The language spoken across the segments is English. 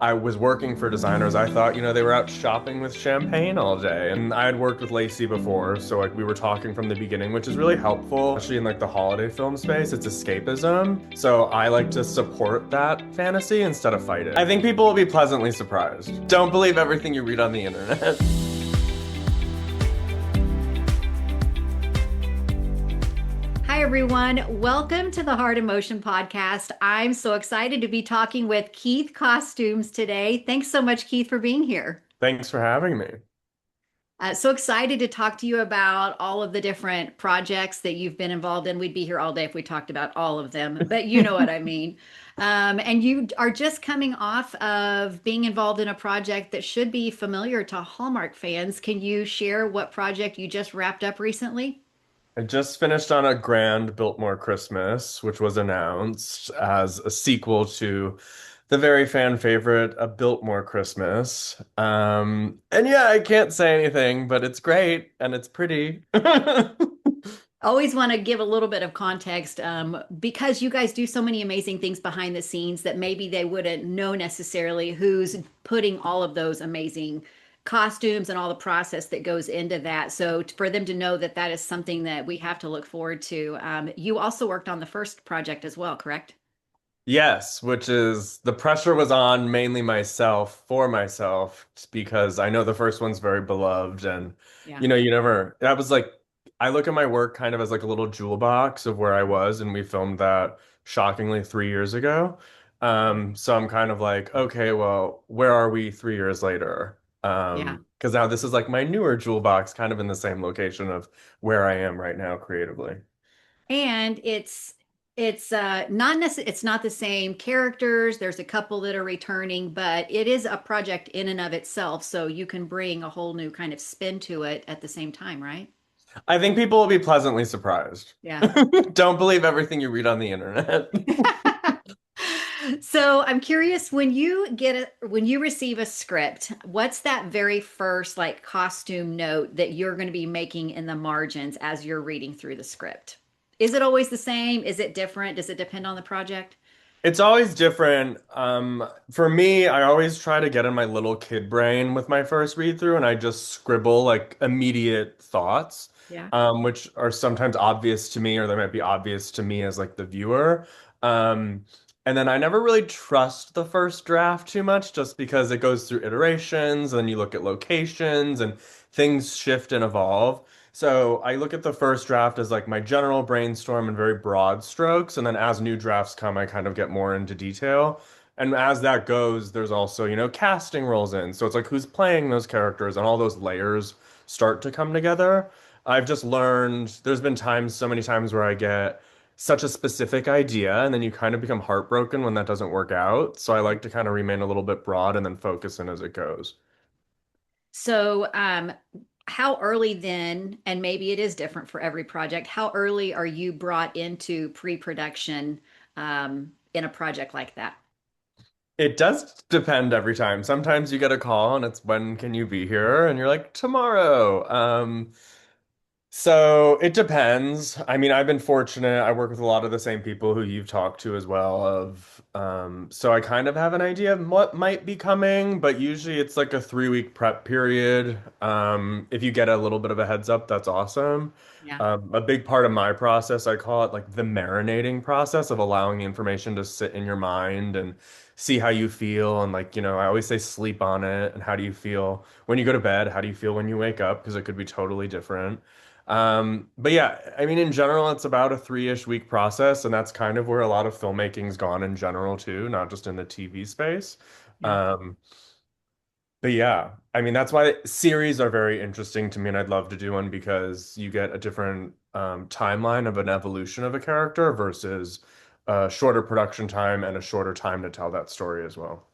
I was working for designers. I thought, they were out shopping with champagne all day. And I had worked with Lacey before, so like we were talking from the beginning, which is really helpful, especially in like the holiday film space. It's escapism. So I like to support that fantasy instead of fight it. I think people will be pleasantly surprised. Don't believe everything you read on the internet. Hi, everyone. Welcome to the Heart Emotion Podcast. I'm so excited to be talking with Keith Costumes today. Thanks so much, Keith, for being here. Thanks for having me. So excited to talk to you about all of the different projects that you've been involved in. We'd be here all day if we talked about all of them, but you know what I mean. And you are just coming off of being involved in a project that should be familiar to Hallmark fans. Can you share what project you just wrapped up recently? I just finished on a grand Biltmore Christmas, which was announced as a sequel to the very fan favorite, A Biltmore Christmas. And yeah, I can't say anything, but it's great and it's pretty. Always want to give a little bit of context because you guys do so many amazing things behind the scenes that maybe they wouldn't know necessarily who's putting all of those amazing costumes and all the process that goes into that. So for them to know that that is something that we have to look forward to. You also worked on the first project as well, correct? Yes, which is the pressure was on mainly myself for myself because I know the first one's very beloved and Yeah. you never that was like I look at my work kind of as like a little jewel box of where I was and we filmed that shockingly 3 years ago. So I'm kind of like, okay, well, where are we 3 years later? Yeah. Because now this is like my newer jewel box kind of in the same location of where I am right now creatively. And it's not the same characters. There's a couple that are returning, but it is a project in and of itself. So you can bring a whole new kind of spin to it at the same time, right? I think people will be pleasantly surprised. Yeah. Don't believe everything you read on the internet. So I'm curious when you receive a script, what's that very first like costume note that you're going to be making in the margins as you're reading through the script? Is it always the same? Is it different? Does it depend on the project? It's always different. For me, I always try to get in my little kid brain with my first read through, and I just scribble like immediate thoughts, Yeah. which are sometimes obvious to me, or they might be obvious to me as like the viewer. Um, and then I never really trust the first draft too much, just because it goes through iterations, and then you look at locations, and things shift and evolve. So I look at the first draft as like my general brainstorm and very broad strokes, and then as new drafts come, I kind of get more into detail. And as that goes, there's also, casting rolls in. So it's like who's playing those characters and all those layers start to come together. I've just learned there's been times, so many times where I get such a specific idea and then you kind of become heartbroken when that doesn't work out. So I like to kind of remain a little bit broad and then focus in as it goes. So, how early then, and maybe it is different for every project, how early are you brought into pre-production in a project like that? It does depend every time. Sometimes you get a call and it's when can you be here? And you're like, tomorrow. So it depends. I mean, I've been fortunate. I work with a lot of the same people who you've talked to as well so I kind of have an idea of what might be coming, but usually it's like a 3 week prep period. If you get a little bit of a heads up, that's awesome. Yeah. A big part of my process, I call it like the marinating process of allowing the information to sit in your mind and see how you feel. And like, I always say sleep on it. And how do you feel when you go to bed? How do you feel when you wake up? Because it could be totally different. But yeah, I mean, in general, it's about a 3-ish week process, and that's kind of where a lot of filmmaking's gone in general too, not just in the TV space. Yeah. Um, but yeah, I mean, that's why series are very interesting to me, and I'd love to do one because you get a different timeline of an evolution of a character versus a shorter production time and a shorter time to tell that story as well.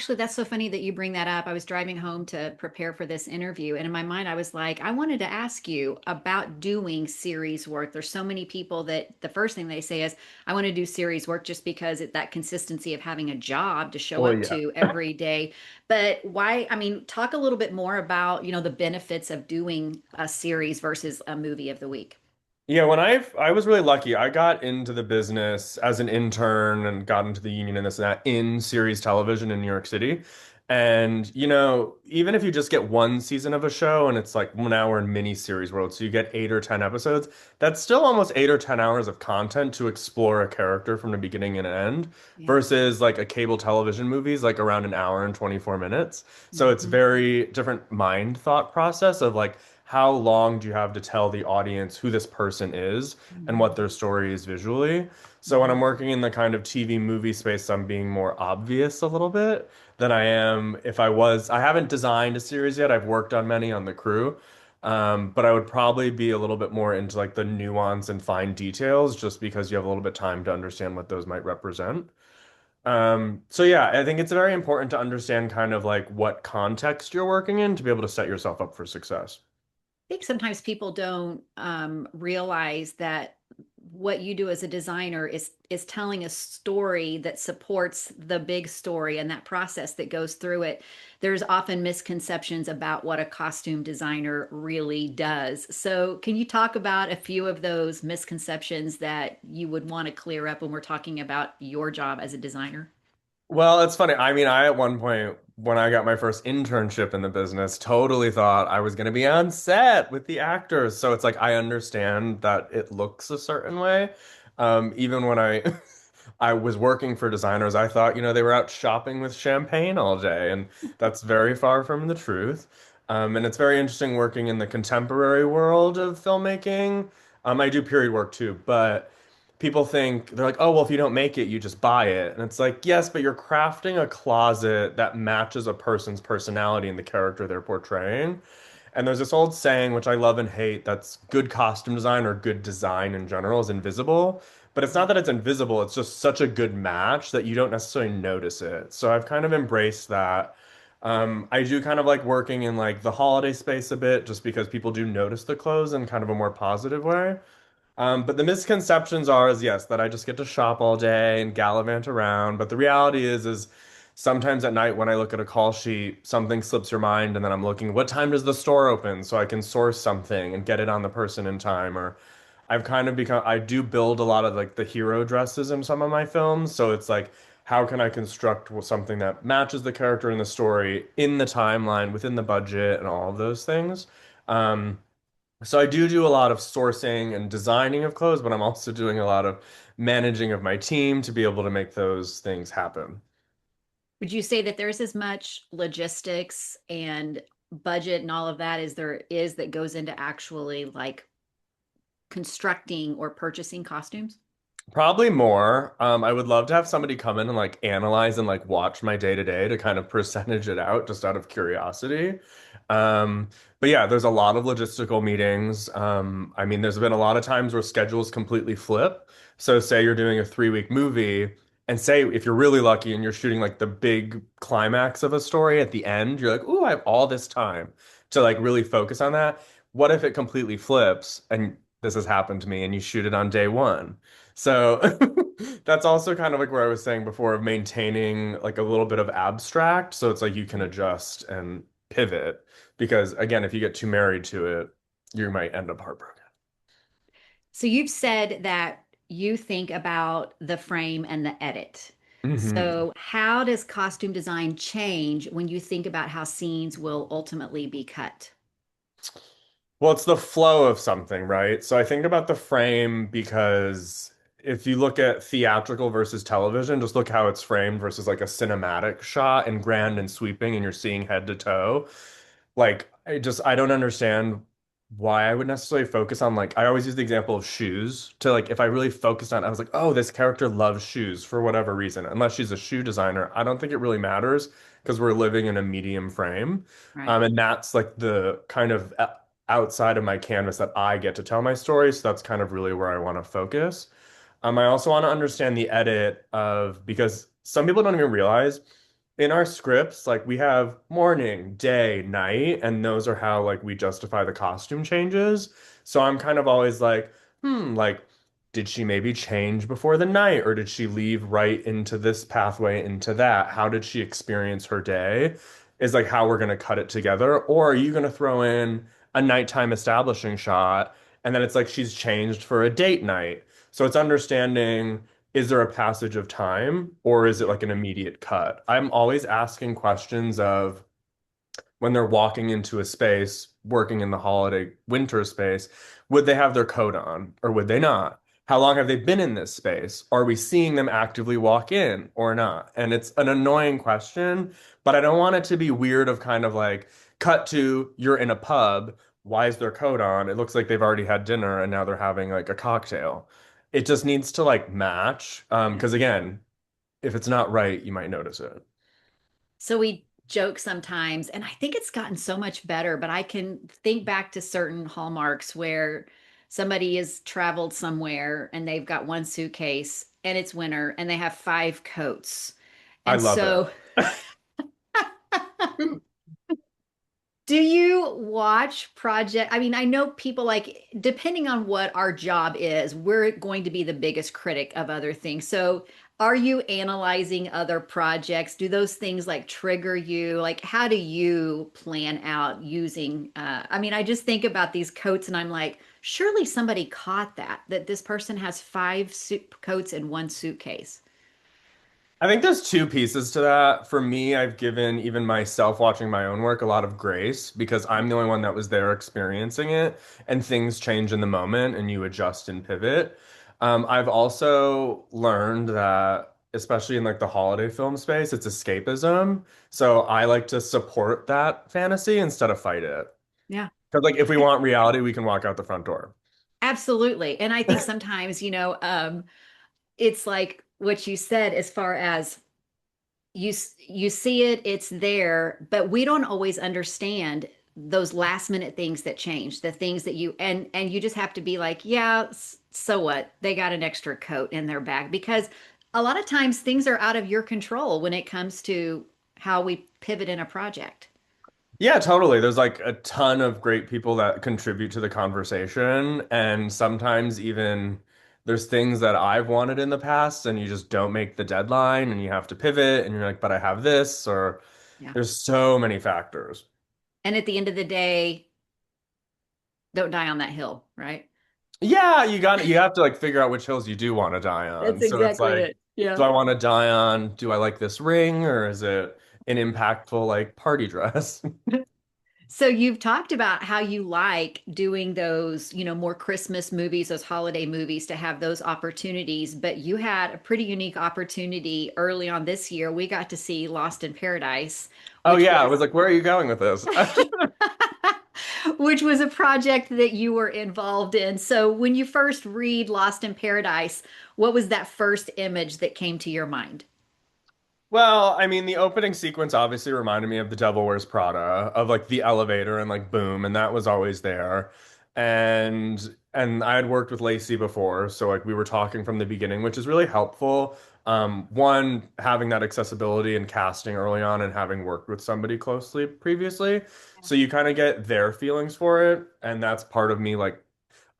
That's so funny that you bring that up. I was driving home to prepare for this interview, and in my mind, I was like, I wanted to ask you about doing series work. There's so many people that the first thing they say is, I want to do series work just because that consistency of having a job to show Oh up yeah. to every day. But why? I mean, talk a little bit more about, the benefits of doing a series versus a movie of the week. Yeah, I was really lucky. I got into the business as an intern and got into the union and this and that in series television in New York City. And even if you just get one season of a show and it's like 1 hour in mini series world, so you get 8 or 10 episodes, that's still almost 8 or 10 hours of content to explore a character from the beginning and end Yeah. versus like a cable television movie is like around an hour and 24 minutes. So it's Mhm. very different mind thought process of like how long do you have to tell the audience who this person is and what Mhm. their story is visually? So when Mhm. I'm working in the kind of TV movie space, I'm being more obvious a little bit than I am if I haven't designed a series yet. I've worked on many on the crew. But I would probably be a little bit more into like the nuance and fine details just because you have a little bit time to understand what those might represent. So yeah, I think it's very important to understand kind of like what context you're working in to be able to set yourself up for success. I think sometimes people don't realize that what you do as a designer is telling a story that supports the big story and that process that goes through it. There's often misconceptions about what a costume designer really does. So, can you talk about a few of those misconceptions that you would want to clear up when we're talking about your job as a designer? Well, it's funny. I mean, I at one point when I got my first internship in the business, totally thought I was going to be on set with the actors. So it's like I understand that it looks a certain way. Even when I I was working for designers, I thought, they were out shopping with champagne all day, and that's very far from the truth. And it's very interesting working in the contemporary world of filmmaking. I do period work too, but people think they're like, oh, well, if you don't make it, you just buy it. And it's like, yes, but you're crafting a closet that matches a person's personality and the character they're portraying. And there's this old saying, which I love and hate, that's good costume design or good design in general is invisible. But it's not that it's invisible, it's just such a good match that you don't necessarily notice it. So I've kind of embraced that. I do kind of like working in like the holiday space a bit, just because people do notice the clothes in kind of a more positive way. But the misconceptions are is yes, that I just get to shop all day and gallivant around. But the reality is sometimes at night when I look at a call sheet, something slips your mind, and then I'm looking, what time does the store open so I can source something and get it on the person in time? Or I've kind of become, I do build a lot of like the hero dresses in some of my films. So it's like, how can I construct something that matches the character in the story in the timeline, within the budget, and all of those things? Um, so I do a lot of sourcing and designing of clothes, but I'm also doing a lot of managing of my team to be able to make those things happen. Would you say that there's as much logistics and budget and all of that as there is that goes into actually like constructing or purchasing costumes? Probably more. I would love to have somebody come in and like analyze and like watch my day to day to kind of percentage it out just out of curiosity. Um, but yeah, there's a lot of logistical meetings. I mean, there's been a lot of times where schedules completely flip. So say you're doing a 3 week movie and say if you're really lucky and you're shooting like the big climax of a story at the end, you're like, "Ooh, I have all this time to like really focus on that." What if it completely flips and this has happened to me and you shoot it on day one? So that's also kind of like where I was saying before of maintaining like a little bit of abstract. So it's like you can adjust and pivot because again, if you get too married to it, you might end up heartbroken. So you've said that you think about the frame and the edit. Hmm. So how does costume design change when you think about how scenes will ultimately be cut? Well, it's the flow of something, right? So I think about the frame because if you look at theatrical versus television, just look how it's framed versus like a cinematic shot and grand and sweeping and you're seeing head to toe. Like I don't understand why I would necessarily focus on like I always use the example of shoes to like if I really focused on I was like, oh, this character loves shoes for whatever reason. Unless she's a shoe designer, I don't think it really matters because we're living in a medium frame. Right. And that's like the kind of outside of my canvas that I get to tell my story. So that's kind of really where I want to focus. I also want to understand the edit of because some people don't even realize in our scripts, like we have morning, day, night, and those are how like we justify the costume changes. So I'm kind of always like, like, did she maybe change before the night, or did she leave right into this pathway into that? How did she experience her day? Is like how we're gonna cut it together, or are you gonna throw in a nighttime establishing shot? And then it's like she's changed for a date night. So it's understanding, is there a passage of time or is it like an immediate cut? I'm always asking questions of when they're walking into a space, working in the holiday winter space, would they have their coat on or would they not? How long have they been in this space? Are we seeing them actively walk in or not? And it's an annoying question, but I don't want it to be weird of kind of like, cut to you're in a pub. Why is their coat on? It looks like they've already had dinner and now they're having like a cocktail. It just needs to like match. Yeah. Because again, if it's not right, you might notice it. So we joke sometimes, and I think it's gotten so much better, but I can think back to certain hallmarks where somebody has traveled somewhere and they've got one suitcase and it's winter and they have five coats. I And love so it. do you watch project? I mean, I know people like, depending on what our job is, we're going to be the biggest critic of other things. So, are you analyzing other projects? Do those things like trigger you? Like, how do you plan out using? I mean, I just think about these coats and I'm like, surely somebody caught that this person has five suit coats in one suitcase. I think there's two pieces to that. For me, I've given even myself watching my own work a lot of grace because I'm the only one that was there experiencing it, and things change in the moment and you adjust and pivot. I've also learned that, especially in like the holiday film space, it's escapism. So I like to support that fantasy instead of fight it. Yeah. Because like if we want reality, we can walk out the front door. Absolutely. And I think sometimes, it's like what you said as far as you see it, it's there, but we don't always understand those last minute things that change, the things that and you just have to be like, yeah, so what? They got an extra coat in their bag because a lot of times things are out of your control when it comes to how we pivot in a project. Yeah, totally. There's like a ton of great people that contribute to the conversation. And sometimes even there's things that I've wanted in the past and you just don't make the deadline and you have to pivot and you're like, but I have this, or Yeah. there's so many factors. And at the end of the day, don't die on that hill, right? Yeah, you have to like figure out which hills you do want to die on. That's So it's exactly like, it. Yeah. do I want to die on, do I like this ring or is it an impactful like party dress? So you've talked about how you like doing those, more Christmas movies, those holiday movies to have those opportunities, but you had a pretty unique opportunity early on this year. We got to see Lost in Paradise, Oh which yeah, I was was like, where are you going with this? which was a project that you were involved in. So when you first read Lost in Paradise, what was that first image that came to your mind? Well, I mean, the opening sequence obviously reminded me of The Devil Wears Prada, of like the elevator and like boom, and that was always there. And I had worked with Lacey before, so like we were talking from the beginning, which is really helpful. One, having that accessibility and casting early on and having worked with somebody closely previously. So you kind of get their feelings for it, and that's part of me like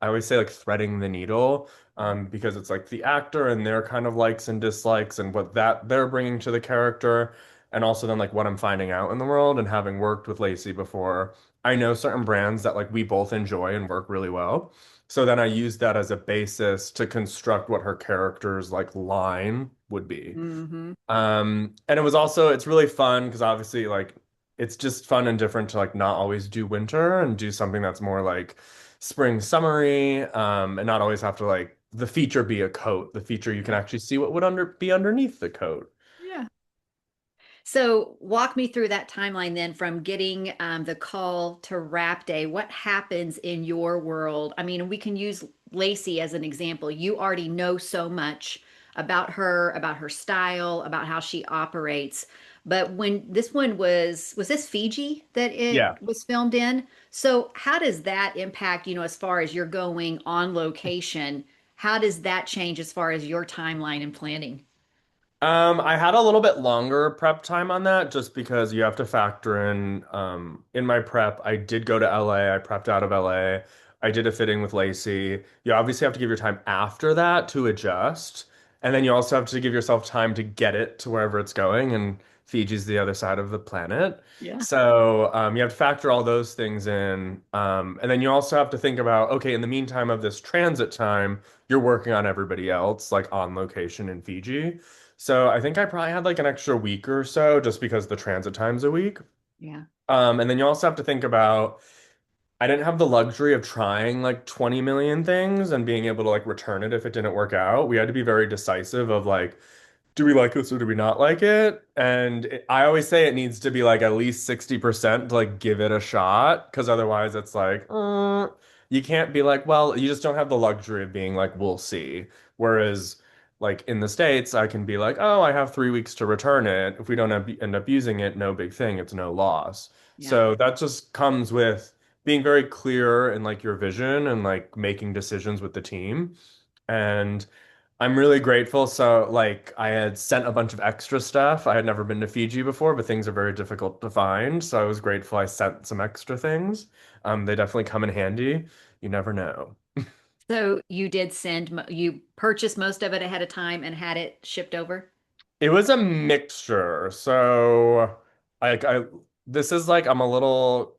I always say like threading the needle because it's like the actor and their kind of likes and dislikes and what that they're bringing to the character, and also then like what I'm finding out in the world. And having worked with Lacey before, I know certain brands that like we both enjoy and work really well. So then I use that as a basis to construct what her character's like line would be. Mm-hmm. And it was also it's really fun because obviously like it's just fun and different to like not always do winter and do something that's more like spring summery, and not always have to like the feature be a coat. The feature you can actually see what would be underneath the coat. Yeah. So walk me through that timeline then from getting the call to wrap day. What happens in your world? I mean, we can use Lacey as an example. You already know so much about her style, about how she operates. But when this one was this Fiji that it Yeah. was filmed in? So how does that impact, as far as you're going on location? How does that change as far as your timeline and planning? I had a little bit longer prep time on that just because you have to factor in my prep. I did go to LA. I prepped out of LA. I did a fitting with Lacey. You obviously have to give your time after that to adjust. And then you also have to give yourself time to get it to wherever it's going. And Fiji's the other side of the planet. Yeah. So you have to factor all those things in. And then you also have to think about, okay, in the meantime of this transit time, you're working on everybody else, like on location in Fiji. So I think I probably had like an extra week or so just because the transit time's a week. Yeah. And then you also have to think about I didn't have the luxury of trying like 20 million things and being able to like return it if it didn't work out. We had to be very decisive of like, do we like this or do we not like it? And I always say it needs to be like at least 60% to like give it a shot because otherwise it's like, you can't be like, well, you just don't have the luxury of being like, we'll see. Whereas like in the States, I can be like, oh, I have 3 weeks to return it. If we don't end up using it, no big thing. It's no loss. Yeah. So that just comes with being very clear in like your vision and like making decisions with the team. And I'm really grateful. So, like, I had sent a bunch of extra stuff. I had never been to Fiji before, but things are very difficult to find. So, I was grateful I sent some extra things. They definitely come in handy. You never know. So you did you purchased most of it ahead of time and had it shipped over? It was a mixture. So, like, this is like, I'm a little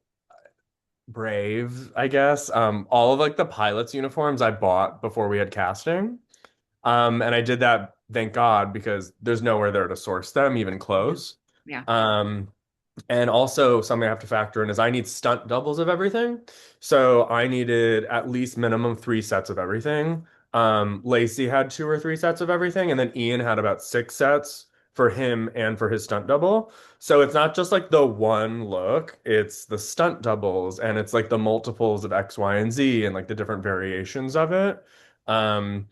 brave, I guess. All of like the pilots' uniforms I bought before we had casting. And I did that, thank God, because there's nowhere there to source them, even Yeah. close. Yeah. Um, and also something I have to factor in is I need stunt doubles of everything. So I needed at least minimum 3 sets of everything. Lacey had 2 or 3 sets of everything, and then Ian had about 6 sets for him and for his stunt double. So it's not just like the one look, it's the stunt doubles and it's like the multiples of X, Y, and Z and like the different variations of it. Um,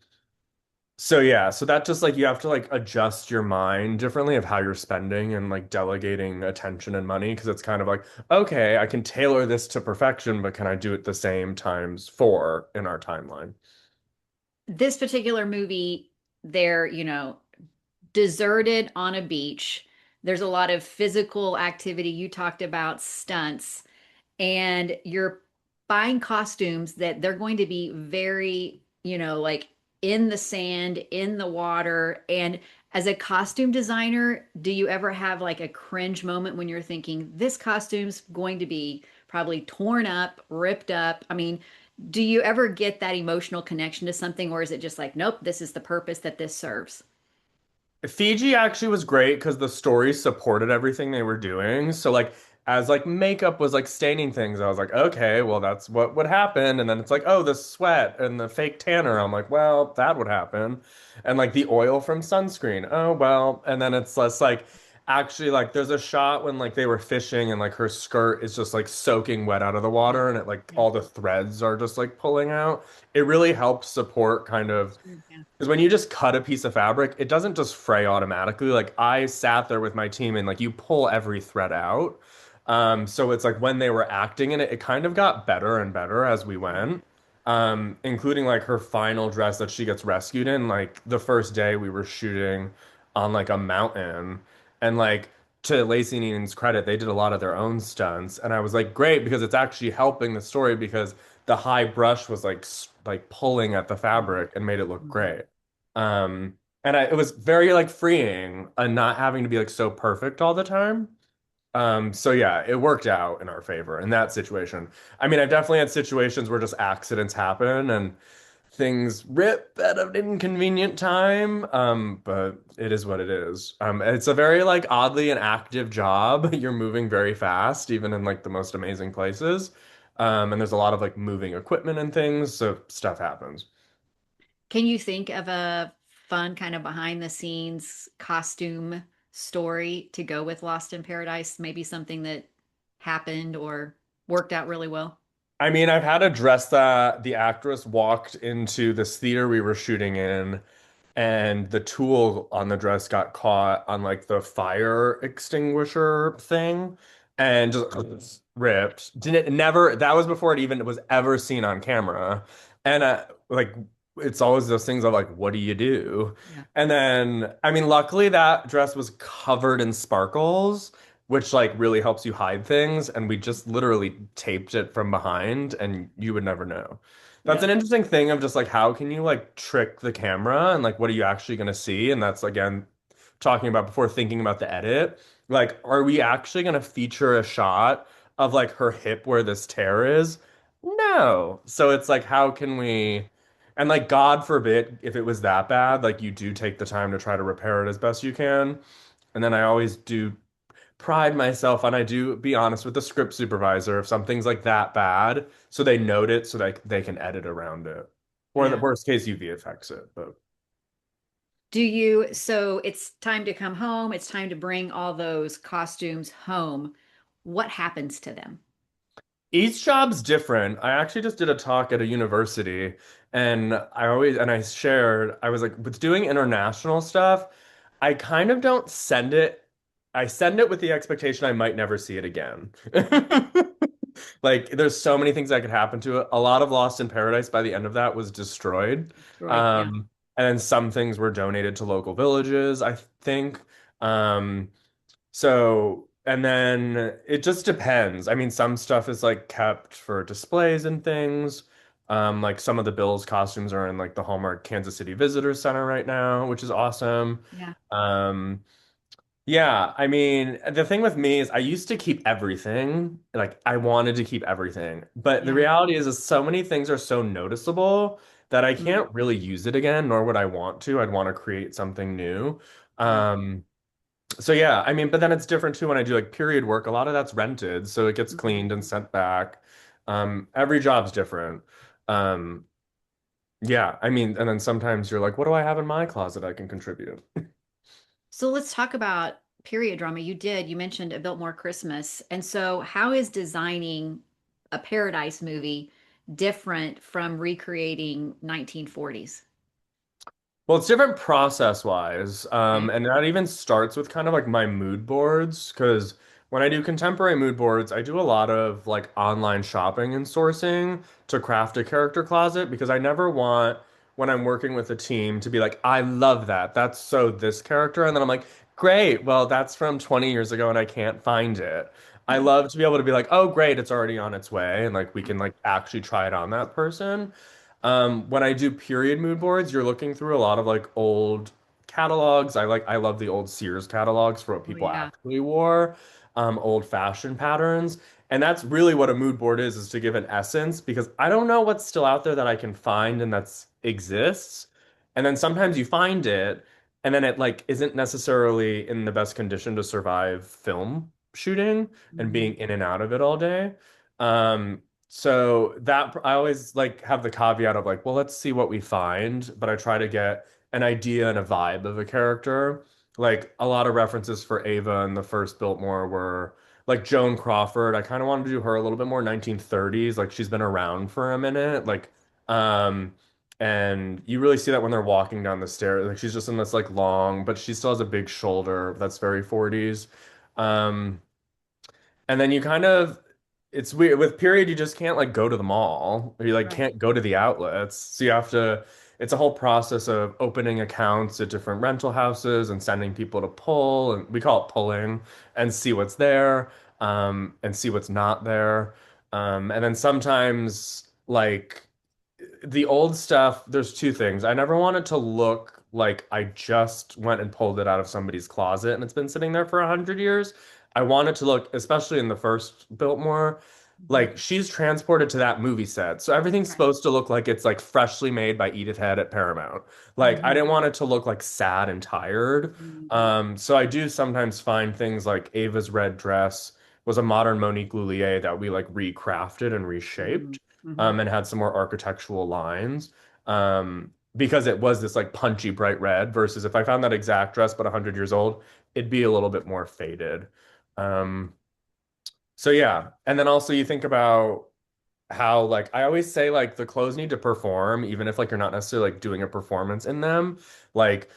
so yeah, so that just like you have to like adjust your mind differently of how you're spending and like delegating attention and money because it's kind of like, okay, I can tailor this to perfection, but can I do it the same times four in our timeline? This particular movie, they're, deserted on a beach. There's a lot of physical activity. You talked about stunts, and you're buying costumes that they're going to be very, like in the sand, in the water. And as a costume designer, do you ever have like a cringe moment when you're thinking, this costume's going to be probably torn up, ripped up? I mean, do you ever get that emotional connection to something, or is it just like, nope, this is the purpose that this serves? Fiji actually was great because the story supported everything they were doing. So like as like makeup was like staining things, I was like, okay, well that's what would happen. And then it's like, oh, the sweat and the fake tanner. I'm like, well, that would happen. And like the oil from sunscreen. Oh, well. And then it's less like actually like there's a shot when like they were fishing and like her skirt is just like soaking wet out of the Yeah. water and it like Yeah. all the threads are just like pulling out. It really helped support kind of Sure. Yeah. because when you just cut a piece of fabric, it doesn't just fray automatically. Like I sat there with my team and like you pull every thread out. So it's like when they were acting in it, it kind of got better and better as we went. Including like her final dress that she gets rescued in. Like the first day we were shooting on like a mountain and like to Lacey and Ian's credit, they did a lot of their own stunts. And I was like, great, because it's actually helping the story because the high brush was like like pulling at the fabric and made it look Mhm. great. And it was very like freeing and not having to be like so perfect all the time. So yeah, it worked out in our favor in that situation. I mean, I've definitely had situations where just accidents happen and things rip at an inconvenient time. But it is what it is. It's a very like oddly an active job. You're moving very fast, even in like the most amazing places. And there's a lot of like moving equipment and things, so stuff happens. Can you think of a fun kind of behind the scenes costume story to go with Lost in Paradise? Maybe something that happened or worked out really well? I mean, I've had a dress that the actress walked into this theater we were shooting in, and the tool on the dress got caught on like the fire extinguisher thing and just ripped. Didn't never, that was before it even was ever seen on camera. And like, it's always those things of like, what do you do? Yeah. And then, I mean, luckily that dress was covered in sparkles which like really helps you hide things. And we just literally taped it from behind, and you would never know. That's Yeah. an interesting thing of just like how can you like trick the camera and like what are you actually going to see? And that's again talking about before thinking about the edit. Like, are we actually going to feature a shot of like her hip where this tear is? No. So it's like, how can we? And like, God forbid if it was that bad, like you do take the time to try to repair it as best you can. And then I always do pride myself on I do be honest with the script supervisor if something's like that bad, so they note it so that they can edit around it. Or in the Yeah. worst case, you VFX it. But So it's time to come home. It's time to bring all those costumes home. What happens to them? each job's different. I actually just did a talk at a university and I shared, I was like, with doing international stuff, I kind of don't send it. I send it with the expectation I might never see it again. Like, there's so many things that could happen to it. A lot of Lost in Paradise by the end of that was destroyed. Destroyed. Yeah. And then some things were donated to local villages, I think. Um, and then it just depends. I mean, some stuff is like kept for displays and things. Like some of the Bills costumes are in like the Hallmark Kansas City Visitor Center right now, which is awesome. Yeah. Um, yeah, I mean, the thing with me is I used to keep everything. Like I wanted to keep everything. But the Yeah. reality is so many things are so noticeable that I Mm, can't really use it again, nor would I want to. I'd want to create something new. yeah. Um, so yeah, I mean, but then it's different too when I do like period work. A lot of that's rented, so it gets Mhm. cleaned and sent back. Every job's different. Um, yeah, I mean, and then sometimes you're like, what do I have in my closet I can contribute? So let's talk about period drama. You mentioned A Biltmore Christmas. And so, how is designing a Paradise movie different from recreating 1940s? Well, it's different process wise. Okay. And that even starts with kind of like my mood boards. Because when I do contemporary mood boards, I do a lot of like online shopping and sourcing to craft a character closet because I never want, when I'm working with a team, to be like, I love that. That's so this character. And then I'm like, great. Well, that's from 20 years ago and I can't find it. I love to be able to be like, oh, great. It's already on its way. And like we can like actually try it on that person. When I do period mood boards, you're looking through a lot of like old catalogs. I love the old Sears catalogs for what Oh, people yeah. actually wore, old fashion patterns. And that's really what a mood board is to give an essence because I don't know what's still out there that I can find and that's exists. And then sometimes you find it and then it like isn't necessarily in the best condition to survive film shooting and Mhm. being in and out of it all day. So that I always like have the caveat of like, well, let's see what we find, but I try to get an idea and a vibe of a character. Like a lot of references for Ava in the first Biltmore were like Joan Crawford. I kind of wanted to do her a little bit more 1930s, like she's been around for a minute. Um, and you really see that when they're walking down the stairs. Like she's just in this like long, but she still has a big shoulder that's very 40s. Um, and then you kind of, it's weird with period, you just can't like go to the mall or you like Right. can't go to the outlets. So you have to, it's a whole process of opening accounts at different rental houses and sending people to pull, and we call it pulling and see what's there, and see what's not there. And then sometimes like the old stuff, there's two things. I never want it to look like I just went and pulled it out of somebody's closet and it's been sitting there for 100 years. I want it to look, especially in the first Biltmore, Mhm. like she's transported to that movie set. So everything's Right. supposed to look like it's like freshly made by Edith Head at Paramount. Like I Mhm. didn't want it to look like sad and tired. Mhm. So I do sometimes find things like Ava's red dress was a modern Monique Lhuillier that we like recrafted and Mhm. reshaped, Mhm. and had some more architectural lines. Because it was this like punchy bright red versus if I found that exact dress but 100 years old, it'd be a little bit more faded. Um, so yeah, and then also you think about how like I always say like the clothes need to perform even if like you're not necessarily like doing a performance in them. Like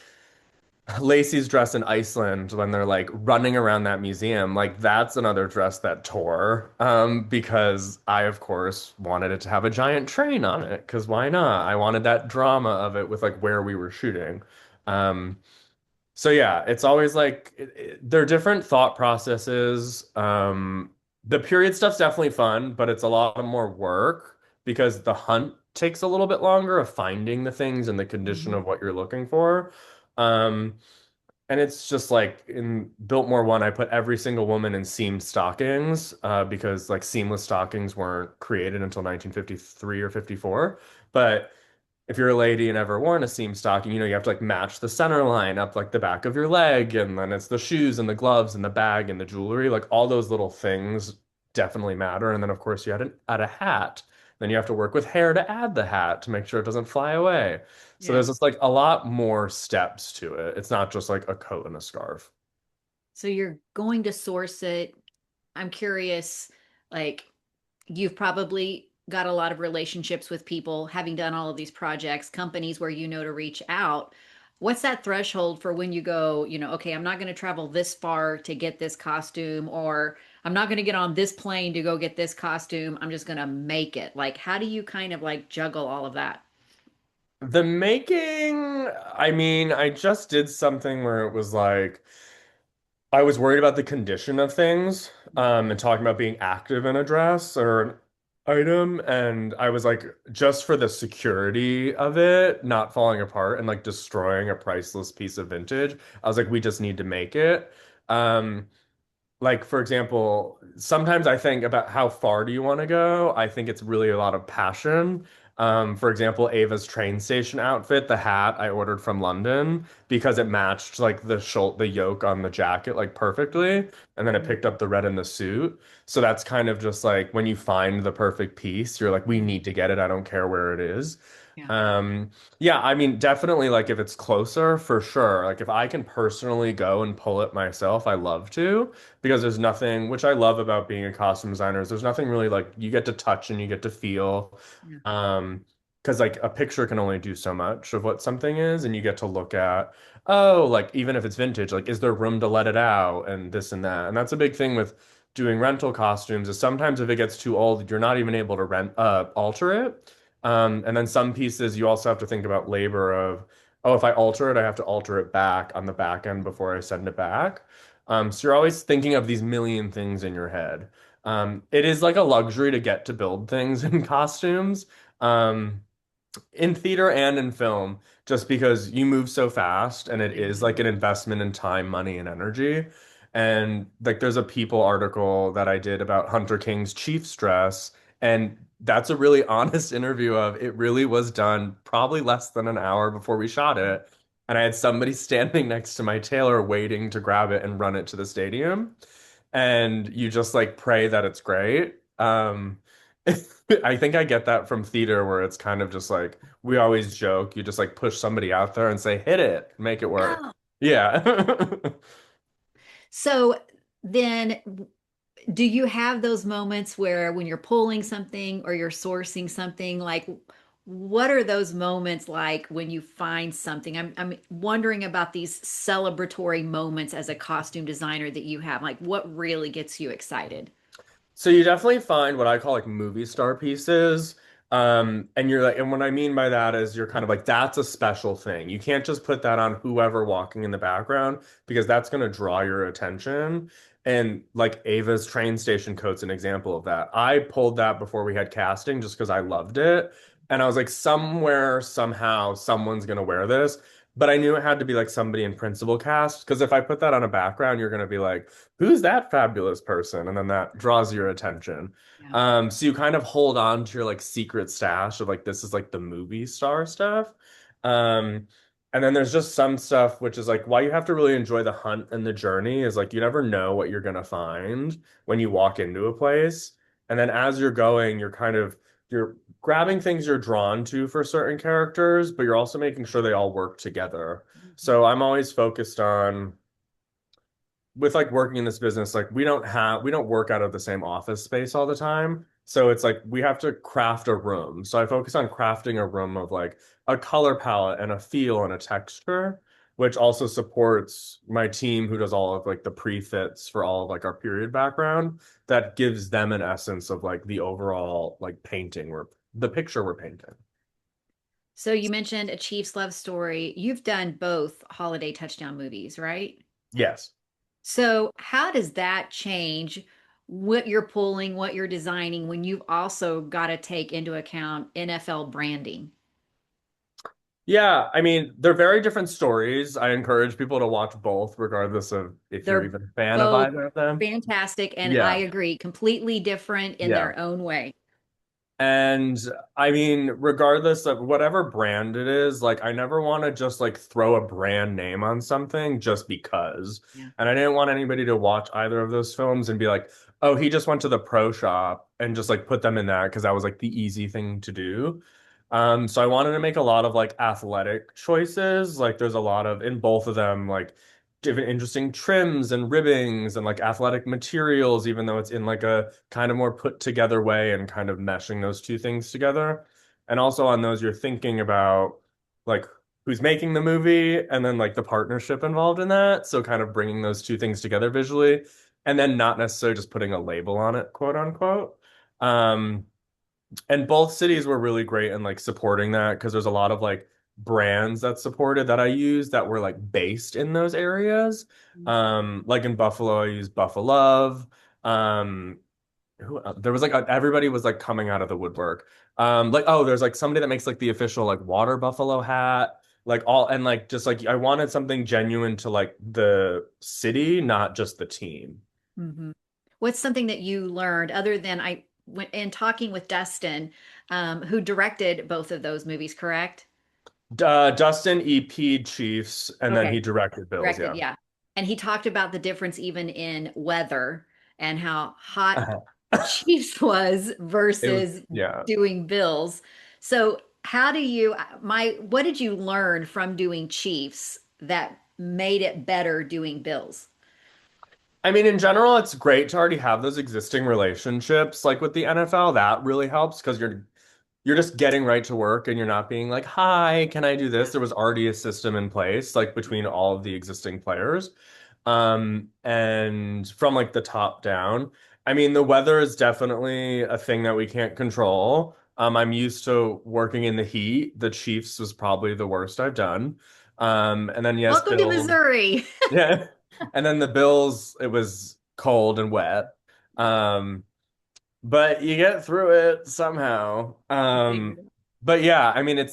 Lacey's dress in Iceland when they're like running around that museum, like that's another dress that tore. Because I, of course, wanted it to have a giant train on it, because why not? I wanted that drama of it with like where we were shooting. Um, so yeah, it's always like they're different thought processes. The period stuff's definitely fun, but it's a lot more work because the hunt takes a little bit longer of finding the things and the condition Mhm. of what you're looking for. Um, And it's just like in Biltmore one, I put every single woman in seamed stockings because like seamless stockings weren't created until 1953 or 54. But if you're a lady and ever worn a seam stocking, you have to like match the center line up like the back of your leg, and then it's the shoes and the gloves and the bag and the jewelry. Like all those little things definitely matter. And then of course you add a hat. Then you have to work with hair to add the hat to make sure it doesn't fly away. So Yeah. there's just like a lot more steps to it. It's not just like a coat and a scarf. So you're going to source it. I'm curious, like you've probably got a lot of relationships with people having done all of these projects, companies where you know to reach out. What's that threshold for when you go, okay, I'm not going to travel this far to get this costume, or I'm not going to get on this plane to go get this costume. I'm just going to make it. Like, how do you kind of like juggle all of that? The making, I mean, I just did something where it was like I was worried about the condition of things, and talking about being active in a dress or an item, and I was like, just for the security of it not falling apart and like destroying a priceless piece of vintage, I was like, we just need to make it. Um, like for example, sometimes I think about how far do you want to go? I think it's really a lot of passion. For example, Ava's train station outfit, the hat I ordered from London because it matched like the yoke on the jacket like perfectly, and then it Mhm. picked up the red in the suit. So that's kind of just like when you find the perfect piece, you're like, we need to get it. I don't care where it is. Yeah. Um, yeah, I mean, definitely like if it's closer, for sure. Like if I can personally go and pull it myself, I love to because there's nothing, which I love about being a costume designer, is there's nothing really like you get to touch and you get to feel. Yeah. Um, because like a picture can only do so much of what something is, and you get to look at, oh, like even if it's vintage, like is there room to let it out and this and that. And that's a big thing with doing rental costumes is sometimes if it gets too old, you're not even able to alter it. And then some pieces you also have to think about labor of, oh, if I alter it, I have to alter it back on the back end before I send it back. So you're always thinking of these million things in your head. It is like a luxury to get to build things in costumes. Um, in theater and in film, just because you move so fast and it Yeah. is like an investment in time, money, and energy. And like there's a People article that I did about Hunter King's Chiefs dress, and that's a really honest interview of it really was done probably less than an hour before we shot it. And I had somebody standing next to my tailor waiting to grab it and run it to the stadium. And you just like pray that it's great. I think I get that from theater where it's kind of just like we always joke, you just like push somebody out there and say, hit it, make it work. No. Yeah. So then do you have those moments where when you're pulling something or you're sourcing something, like what are those moments like when you find something? I'm wondering about these celebratory moments as a costume designer that you have. Like what really gets you excited? So you definitely find what I call like movie star pieces. And you're like, and what I mean by that is you're kind of like, that's a special thing. You can't just put that on whoever walking in the background because that's going to draw your attention. And like Ava's train station coat's an example of that. I pulled that before we had casting just because I loved it. And I was like, somewhere, somehow, someone's going to wear this. But I knew it had to be like somebody in principal cast because if I put that on a background, you're going to be like, who's that fabulous person? And then that draws your attention. Yeah. So you kind of hold on to your like secret stash of like this is like the movie star stuff. Um, and then there's just some stuff which is like why you have to really enjoy the hunt and the journey is like you never know what you're gonna find when you walk into a place. And then as you're going, you're grabbing things you're drawn to for certain characters, but you're also making sure they all work together. So I'm always focused on with like working in this business, like we don't work out of the same office space all the time. So it's like we have to craft a room. So I focus on crafting a room of like a color palette and a feel and a texture, which also supports my team who does all of like the pre-fits for all of like our period background. That gives them an essence of like the overall like painting or the picture we're painting. So you mentioned A Chief's Love Story. You've done both holiday touchdown movies, right? Yes. So how does that change what you're pulling, what you're designing when you've also got to take into account NFL branding? Yeah, I mean, they're very different stories. I encourage people to watch both, regardless of if you're They're even a fan of both either of them. fantastic, and I Yeah, agree, completely different in yeah. their own way. And I mean, regardless of whatever brand it is, like I never want to just like throw a brand name on something just because. Yeah. And I didn't want anybody to watch either of those films and be like, oh, he just went to the pro shop and just like put them in that because that was like the easy thing to do. So I wanted to make a lot of like athletic choices. Like there's a lot of in both of them, like different interesting trims and ribbings and like athletic materials, even though it's in like a kind of more put together way and kind of meshing those two things together. And also on those, you're thinking about like who's making the movie and then like the partnership involved in that. So kind of bringing those two things together visually and then not necessarily just putting a label on it, quote unquote. Um, and both cities were really great in like supporting that because there's a lot of like brands that supported that I used that were like based in those areas. Like in Buffalo, I used Buffalo. Um, there was like everybody was like coming out of the woodwork. Like oh, there's like somebody that makes like the official like water buffalo hat. Like all and like just like I wanted something genuine to like the city, not just the team. Hmm. What's something that you learned other than I went in talking with Dustin, who directed both of those movies, correct? Dustin EP Chiefs, and then he Okay. directed Bills. Directed, Yeah. yeah. And he talked about the difference even in weather and how hot Uh-huh. Chiefs was It was, versus yeah. doing Bills. So how do you what did you learn from doing Chiefs that made it better doing Bills? I mean, in general, it's great to already have those existing relationships. Like with the NFL, that really helps because you're just getting right to work and you're not being like, "Hi, can I do Yeah. this?" There was already a system in place, like between all of the existing players. And from like the top down, I mean, the weather is definitely a thing that we can't control. I'm used to working in the heat. The Chiefs was probably the worst I've done. And then yes, Welcome to Bill. Missouri. Yeah. And then the Bills, it was cold and wet. Um, but you get through it somehow. But yeah, I mean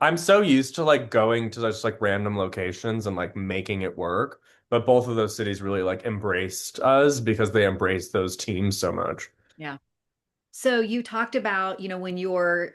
I'm so used to like going to just like random locations and like making it work. But both of those cities really like embraced us because they embraced those teams so much. Yeah. So you talked about, when you're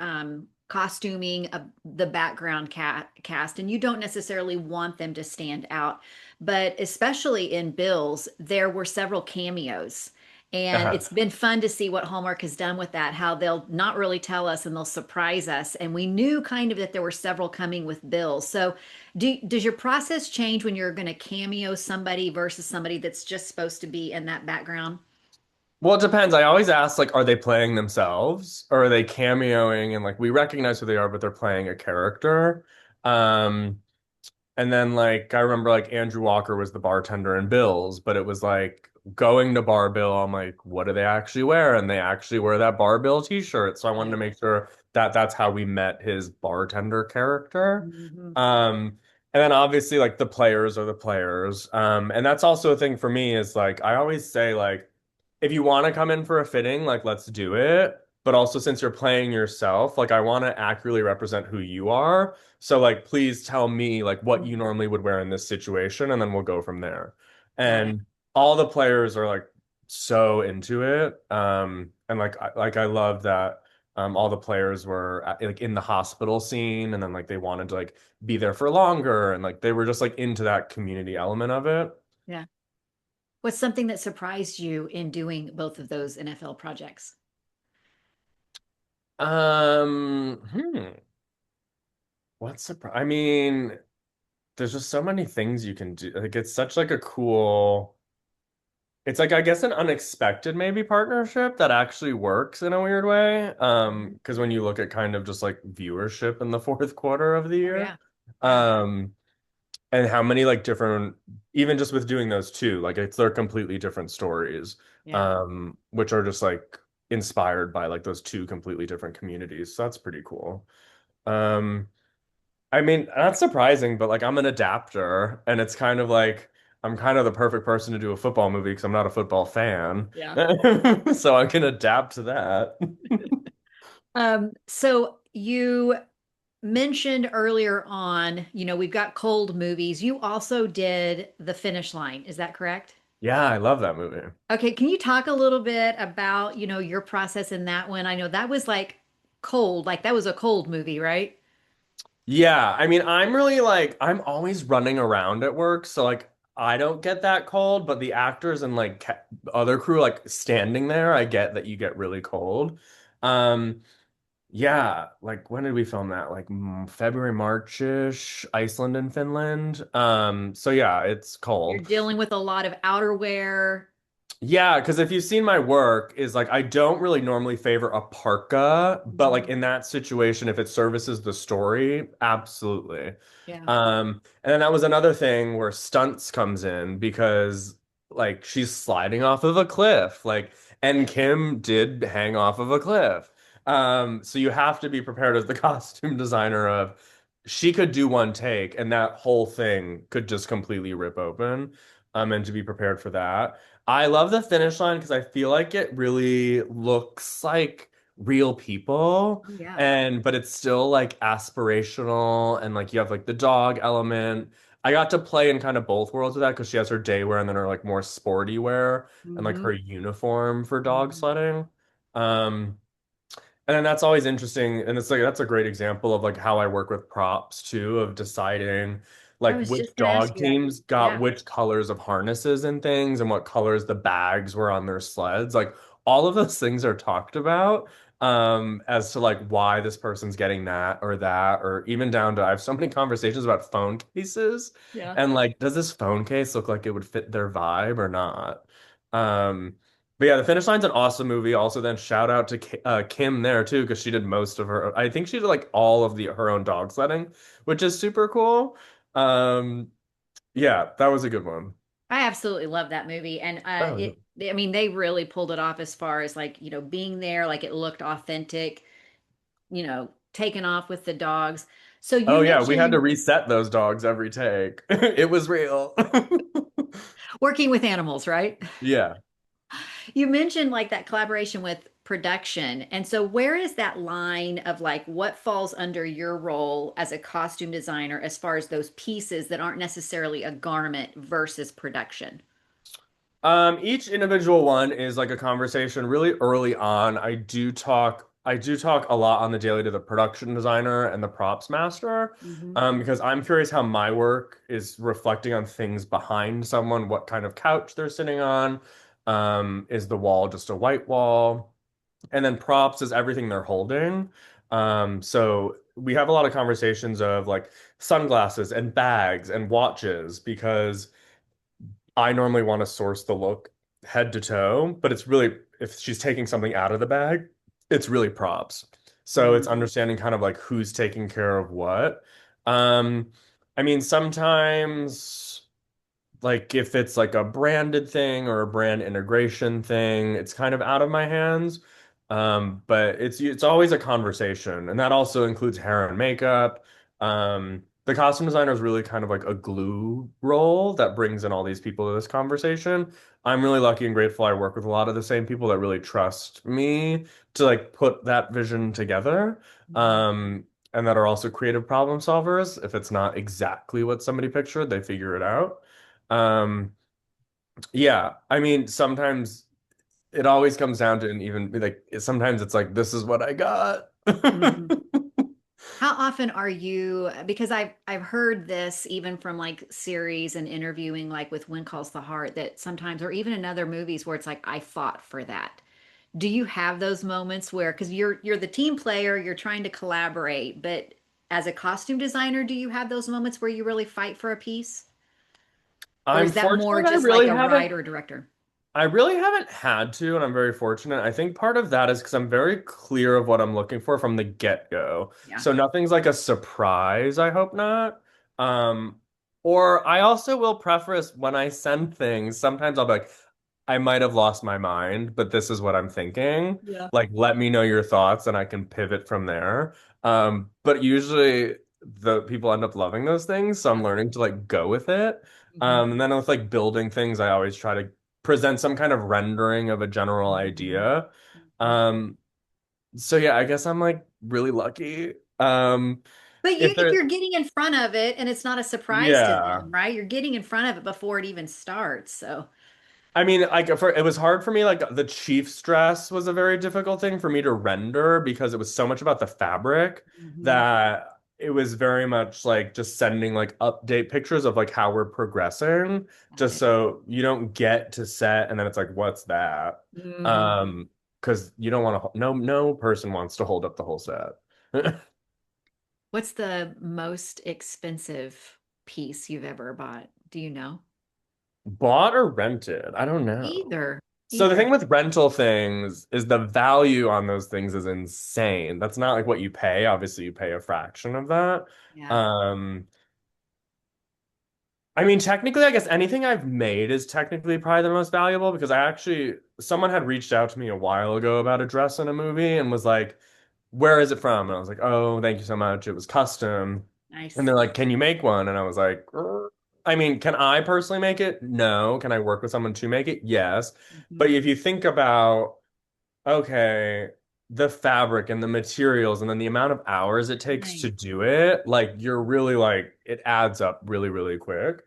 costuming the background cast, and you don't necessarily want them to stand out, but especially in Bills, there were several cameos. And Uh-huh. it's been fun to see what Hallmark has done with that, how they'll not really tell us and they'll surprise us. And we knew kind of that there were several coming with Bills. So does your process change when you're going to cameo somebody versus somebody that's just supposed to be in that background? Well, it depends. I always ask, like, are they playing themselves or are they cameoing and like we recognize who they are, but they're playing a character. Um, And then like I remember like Andrew Walker was the bartender in Bill's, but it was like going to Bar Bill, I'm like, what do they actually wear? And they actually wear that Bar Bill t-shirt. So I wanted Yeah. to make sure that that's how we met his bartender character. Mhm. And then obviously like the players are the players. And that's also a thing for me is like I always say like if you want to come in for a fitting, like let's do it. But also since you're playing yourself, like I want to accurately represent who you are. So like please tell me like what you normally would wear in this situation and then we'll go from there. Got it. And all the players are like so into it. And like I love that all the players were like in the hospital scene and then like they wanted to like be there for longer and like they were just like into that community element of it. Yeah. What's something that surprised you in doing both of those NFL projects? What's surprise? I mean, there's just so many things you can do. Like it's such like a cool it's like I guess an unexpected maybe partnership that actually works in a weird way. Because when you look at kind of just like viewership in the fourth quarter of the Oh year, yeah. Yeah. um, and how many like different, even just with doing those two, like they're completely different stories, Yeah. which are just like inspired by like those two completely different communities. So that's pretty cool. Um, I mean, not surprising, but like I'm an adapter, and it's kind of like I'm kind of the perfect person to do a football movie because I'm not a football fan. Yeah. So I can adapt to that. So you mentioned earlier on, we've got cold movies. You also did The Finish Line. Is that correct? Yeah, I love that movie. Okay, can you talk a little bit about, your process in that one? I know that was like cold, like that was a cold movie, right? Yeah, I mean, I'm really like I'm always running around at work, so like I don't get that cold, but the actors and like other crew like standing there, I get that you get really cold. Um, yeah, like when did we film that? Like February, March-ish, Iceland and Finland. So yeah, it's You're cold. dealing with a lot of outerwear. Yeah, because if you've seen my work, is like I don't really normally favor a parka, but like Mhm. in that situation, if it services the story, absolutely. Yeah. And then that was another thing where stunts comes in because like she's sliding off of a cliff, like, and Kim did hang off of a cliff. So you have to be prepared as the costume designer of she could do one take and that whole thing could just completely rip open. And to be prepared for that. I love the finish line because I feel like it really looks like real people Oh, yeah. and but it's still like aspirational and like you have like the dog element. I got to play in kind of both worlds of that because she has her day wear and then her like more sporty wear and like Hmm. her uniform for dog Hmm. sledding. Um and then that's always interesting. And it's like that's a great example of like how I work with props too, of deciding I like was which just going to ask dog you that. teams got Yeah. which colors of harnesses and things and what colors the bags were on their sleds. Like all of those things are talked about as to like why this person's getting that or even down to I have so many conversations about phone cases Yeah. and like does this phone case look like it would fit their vibe or not? Um but yeah, The Finish Line's an awesome movie. Also, then shout out to Kim there too, because she did most of her. I think she did like all of the her own dog sledding, which is super cool. Um, yeah, that was a good one. I absolutely love that movie. And Oh, I mean, they really pulled it off as far as like, being there, like it looked authentic, taking off with the dogs. So you oh yeah, we had to mentioned reset those dogs every take. It was real. working with animals, right? Yeah. You mentioned like that collaboration with production. And so where is that line of like what falls under your role as a costume designer as far as those pieces that aren't necessarily a garment versus production? Each individual one is like a conversation really early on. I do talk a lot on the daily to the production designer and the props master, Hmm. because I'm curious how my work is reflecting on things behind someone, what kind of couch they're sitting on. Is the wall just a white wall? And then props is everything they're holding. So we have a lot of conversations of like sunglasses and bags and watches because I normally want to source the look head to toe, but it's really, if she's taking something out of the bag, it's really props. So it's Mm. understanding kind of like who's taking care of what. Um, I mean, sometimes like if it's like a branded thing or a brand integration thing, it's kind of out of my hands. But it's always a conversation, and that also includes hair and makeup. The costume designer is really kind of like a glue role that brings in all these people to this conversation. I'm really lucky and grateful I work with a lot of the same people that really trust me to like put that vision together. Mhm. Um, and that are also creative problem solvers. If it's not exactly what somebody pictured, they figure it out. Um, yeah, I mean, sometimes it always comes down to, and even like, sometimes it's like, this is what I got. Mhm. How often are you, because I've heard this even from like series and interviewing like with When Calls the Heart that sometimes or even in other movies where it's like I fought for that. Do you have those moments where because you're the team player, you're trying to collaborate, but as a costume designer, do you have those moments where you really fight for a piece? Or I'm is that more fortunate I just like really a haven't writer director? I really haven't had to, and I'm very fortunate. I think part of that is because I'm very clear of what I'm looking for from the get-go. Yeah. So nothing's like a surprise, I hope not. Um, or I also will preface when I send things, sometimes I'll be like, I might have lost my mind, but this is what I'm thinking. Yeah. Like, let me know your thoughts and I can pivot from there. But usually the people end up loving those things, so I'm Yeah. learning to like go with it. Hmm. And then with like building things, I always try to present some kind of rendering of a general Hmm. idea. Um, so yeah, I guess I'm like really lucky. But if if there, you're getting in front of it and it's not a surprise to yeah. them, right? You're getting in front of it before it even starts. So, I mean, like it was hard for me. Like the chief's dress was a very difficult thing for me to render because it was so much about the fabric mhm. that it was very much like just sending like update pictures of like how we're progressing, Got just it. so you don't get to set and then it's like, what's that? Hmm. Um, because you don't want to. No person wants to hold up the whole set. What's the most expensive piece you've ever bought? Do you know? Bought or rented? I don't know. Either. So the Either. thing with rental things is the value on those things is insane. That's not like what you pay. Obviously, you pay a fraction of that. Yeah. Um, I mean, technically, I guess anything I've made is technically probably the most valuable because I actually, someone had reached out to me a while ago about a dress in a movie and was like, where is it from? And I was like, oh, thank you so much. It was custom. And Nice. they're like, can you make one? And I was like, I mean, can I personally make it? No. Can I work with someone to make it? Yes. Mhm. But if you think about, okay, the fabric and the materials and then the amount of hours it takes to Right. do it, like you're really like it adds up really, really quick.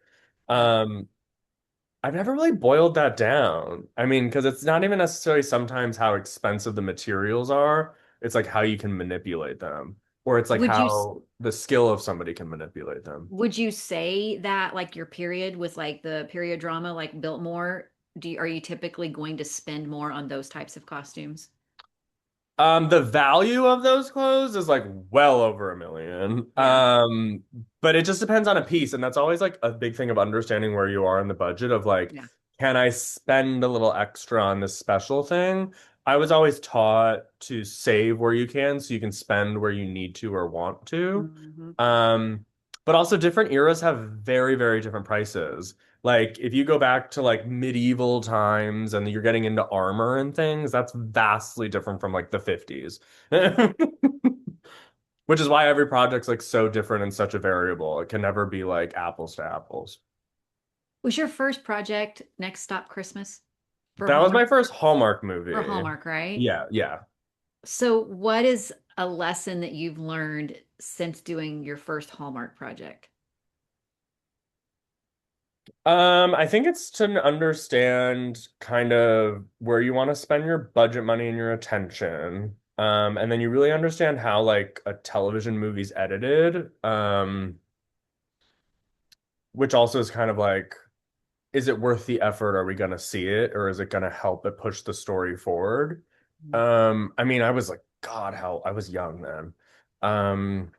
Yeah. Um, I've never really boiled that down. I mean, because it's not even necessarily sometimes how expensive the materials are. It's like how you can manipulate them, or it's like Would you how the skill of somebody can manipulate them. would you say that like your period with like the period drama like Biltmore, are you typically going to spend more on those types of costumes? The value of those clothes is like well over 1 million. Yeah. But it just depends on a piece, and that's always like a big thing of understanding where you are in the budget of like, Yeah. can I spend a little extra on this special thing? I was always taught to save where you can so you can spend where you need to or want to. Hmm. Um, but also different eras have very, very different prices. Like if you go back to like medieval times and you're getting into armor and things, that's vastly different from like the 50s. Which is why every project's like so different and such a variable. It can never be like apples to apples. Was your first project Next Stop Christmas for That was Hallmark? my first Hallmark For movie. Hallmark, right? Yeah, yeah. So, what is a lesson that you've learned since doing your first Hallmark project? I think it's to understand kind of where you want to spend your budget money and your attention. And then you really understand how like a television movie's edited. Which also is kind of like, is it worth the effort? Are we gonna see it, or is it gonna help it push the story forward? I mean, I was like, God, how I was young then. Um,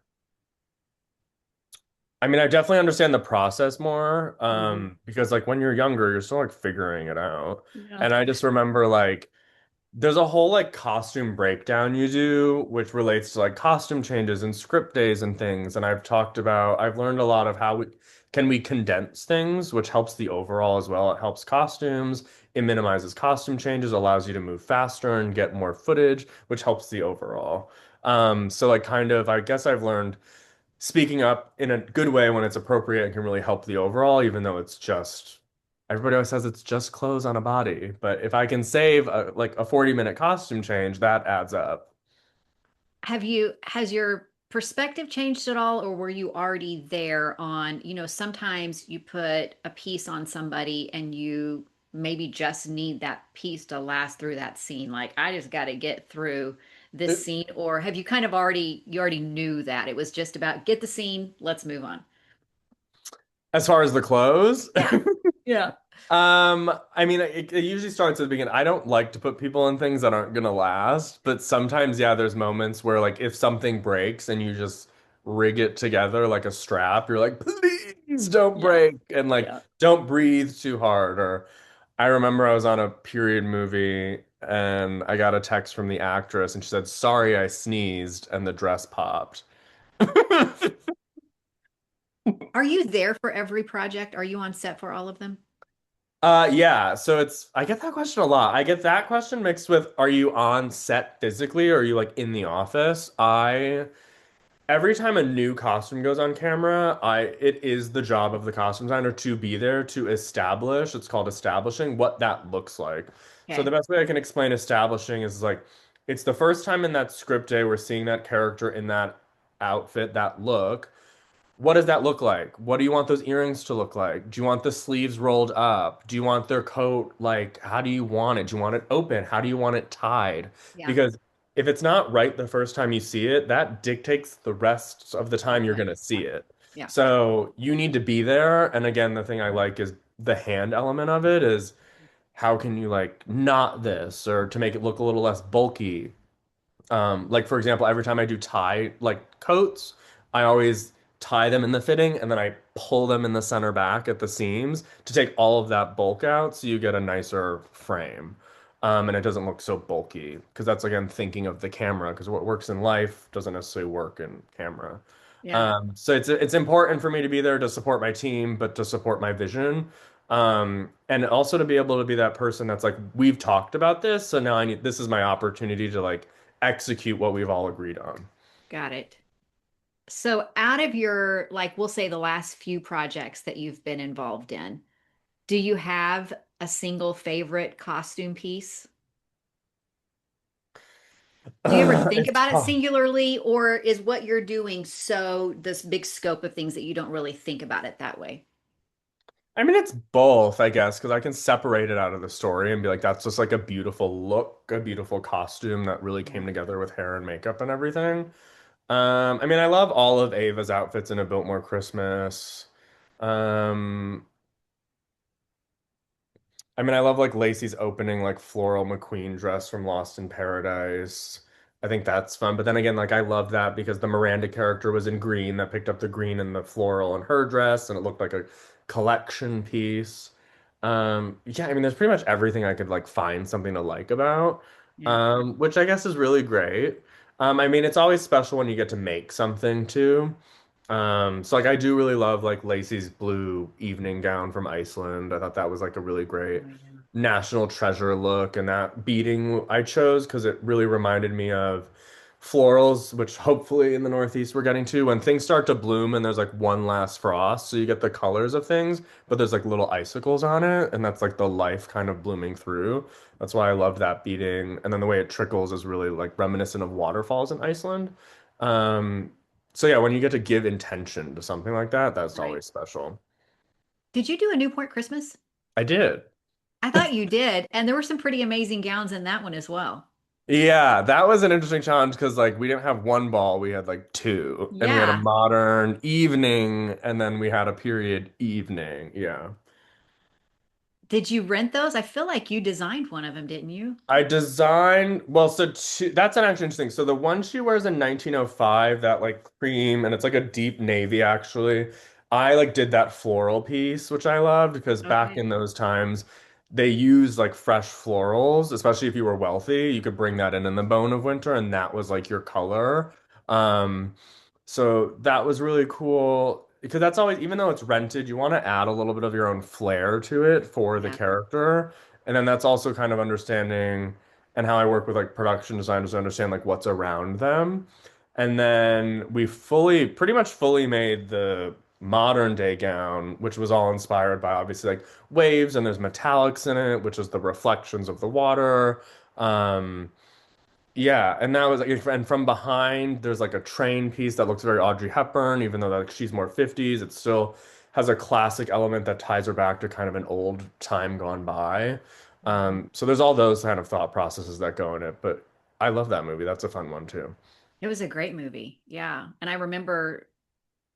I mean, I definitely understand the process more, Mhm. because like when you're younger, you're still like figuring it out. Yeah. And I just remember like there's a whole like costume breakdown you do, which relates to like costume changes and script days and things. And I've learned a lot of how we condense things, which helps the overall as well. It helps costumes, it minimizes costume changes, allows you to move faster and get more footage, which helps the overall. So like kind of, I guess I've learned speaking up in a good way when it's appropriate and can really help the overall, even though it's just everybody always says it's just clothes on a body. But if I can save like a 40-minute costume change, that adds up. Has your perspective changed at all, or were you already there on, sometimes you put a piece on somebody and you maybe just need that piece to last through that scene. Like, I just got to get through this It- scene, or have you kind of you already knew that it was just about get the scene, let's move on. as far as the clothes, Yeah. Yeah. I mean, it usually starts at the beginning. I don't like to put people in things that aren't gonna last, but sometimes, yeah, there's moments where like if something breaks and you just rig it together like a strap, you're like, please don't Yeah. break and like Yeah. don't breathe too hard. Or I remember I was on a period movie and I got a text from the actress and she said, "Sorry, I sneezed," and the dress popped. Are you there for every project? Are you on set for all of them? Yeah, so I get that question a lot. I get that question mixed with, are you on set physically or are you like in the office? Every time a new costume goes on camera, it is the job of the costume designer to be there to establish, it's called establishing what that looks like. So the Okay. best way I can explain establishing is like it's the first time in that script day we're seeing that character in that outfit, that look, what does that look like? What do you want those earrings to look like? Do you want the sleeves rolled up? Do you want their coat like, how do you want it? Do you want it open? How do you want it tied? Yeah. Because if it's not right the first time you see it, that dictates the rest of the time you're going Exactly. to see it. Yeah. So you need to be there. And again, the thing I like is the hand element of it is how can you like knot this or to make it look a little less bulky? Like for example, every time I do tie like coats, I always tie them in the fitting and then I pull them in the center back at the seams to take all of that bulk out so you get a nicer frame. And it doesn't look so bulky because that's again thinking of the camera because what works in life doesn't necessarily work in camera. Yeah. So it's important for me to be there to support my team, but to support my vision. And also to be able to be that person that's like, we've talked about this, so now I need this is my opportunity to like execute what we've all agreed on. Got it. So, out of your, like, we'll say the last few projects that you've been involved in, do you have a single favorite costume piece? Do you ever think It's about it tough. singularly, or is what you're doing so this big scope of things that you don't really think about it that way? I mean, it's both, I guess, because I can separate it out of the story and be like, that's just like a beautiful look, a beautiful costume that really Yeah. came together with hair and makeup and everything. I mean, I love all of Ava's outfits in A Biltmore Christmas. Um, I mean, I love like Lacey's opening like floral McQueen dress from Lost in Paradise. I think that's fun. But then again, like I love that because the Miranda character was in green that picked up the green and the floral in her dress and it looked like a collection piece. Yeah, I mean, there's pretty much everything I could like find something to like about, Yeah. which I guess is really great. I mean, it's always special when you get to make something too. So like I do really love like Lacey's blue evening gown from Iceland. I thought that was like a really great Oh, yeah. national treasure look, and that beading I chose because it really reminded me of florals, which hopefully in the Northeast we're getting to when things start to bloom and there's like one last frost, so you get the colors of things, but there's like little icicles on it, and that's like the life kind of blooming through. That's why I love that beading, and then the way it trickles is really like reminiscent of waterfalls in Iceland. Um, so yeah, when you get to give intention to something like that, that's Right. always special. Did you do a Newport Christmas? I did. I thought you did. And there were some pretty amazing gowns in that one as well. Yeah, that was an interesting challenge because like we didn't have one ball, we had like two. And we had a Yeah. modern evening and then we had a period evening. Yeah. Did you rent those? I feel like you designed one of them, didn't you? I designed, well, that's an actually interesting. So the one she wears in 1905, that like cream, and it's like a deep navy actually. I like did that floral piece, which I loved because back Okay. in those times, they used like fresh florals, especially if you were wealthy, you could bring that in the bone of winter, and that was like your color. Um, so that was really cool because that's always, even though it's rented, you want to add a little bit of your own flair to it for the Yeah. character. And then that's also kind of understanding and how I work with like production designers to understand like what's around them. And then we pretty much fully made the modern day gown, which was all inspired by obviously like waves and there's metallics in it, which is the reflections of the water. Um, yeah, and that was like, and from behind, there's like a train piece that looks very Audrey Hepburn, even though like she's more 50s. It still has a classic element that ties her back to kind of an old time gone by. Mhm. So there's all those kind of thought processes that go in it. But I love that movie. That's a fun one too. It was a great movie. Yeah. And I remember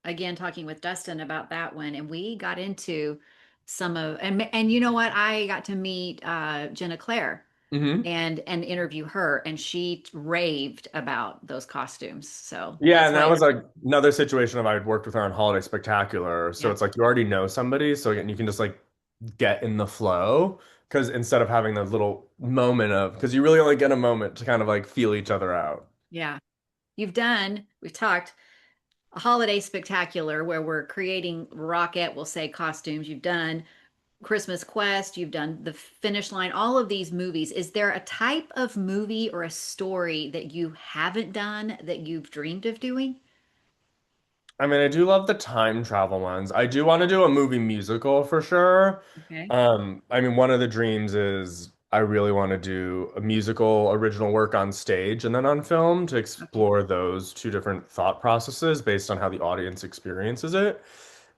again talking with Dustin about that one and we got into some of and you know what? I got to meet Jenna Claire Hmm. and interview her and she raved about those costumes. So Yeah, that's and that why was like another situation of I'd worked with her on Holiday Spectacular. So yeah. it's like you already know somebody, so again, you can just like get in the flow. Because instead of having the little moment of, because you really only get a moment to kind of like feel each other out. Yeah. We've talked a holiday spectacular where we're creating rocket, we'll say costumes. You've done Christmas Quest, you've done The Finish Line, all of these movies. Is there a type of movie or a story that you haven't done that you've dreamed of doing? I mean, I do love the time travel ones. I do want to do a movie musical for sure. Okay. I mean, one of the dreams is I really want to do a musical original work on stage and then on film to Okay. explore those two different thought processes based on how the audience experiences it.